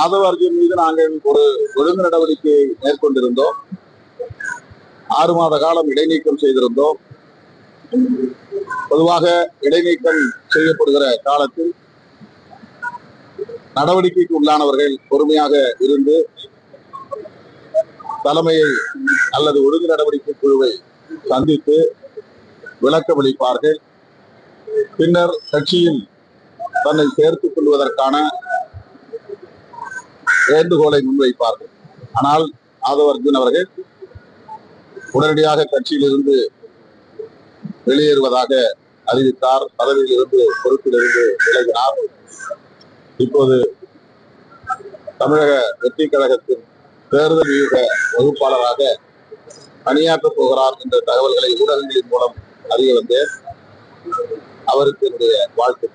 ஆதவ அர்ஜுன் மீது நாங்கள் ஒரு ஒழுங்கு நடவடிக்கையை மேற்கொண்டிருந்தோம். 6 மாத காலம் இடைநீக்கம் செய்திருந்தோம். பொதுவாக இடைநீக்கம் செய்யப்படுகிற காலத்தில் நடவடிக்கைக்கு உள்ளானவர்கள் பொறுமையாக இருந்து தலைமையை அல்லது ஒழுங்கு நடவடிக்கை குழுவை சந்தித்து விளக்கமளிப்பார்கள். பின்னர் கட்சியில் தன்னை சேர்த்துக் கொள்வதற்கான வேண்டுகோளை முன்வைப்பார்கள். ஆனால் ஆதவ அர்ஜுன் அவர்கள் உடனடியாக கட்சியிலிருந்து வெளியேறுவதாக அறிவித்தார். பதவியில் இருந்து பொறுப்பிலிருந்து விலகினார். இப்போது தமிழக வெற்றி கழகத்தின் தேர்தல் வியூக வகுப்பாளராக பணியாற்றப் போகிறார் என்ற தகவல்களை ஊடகங்களின் மூலம் அறிய வந்தேன். அவருக்கு என்னுடைய வாழ்த்துக்கள்.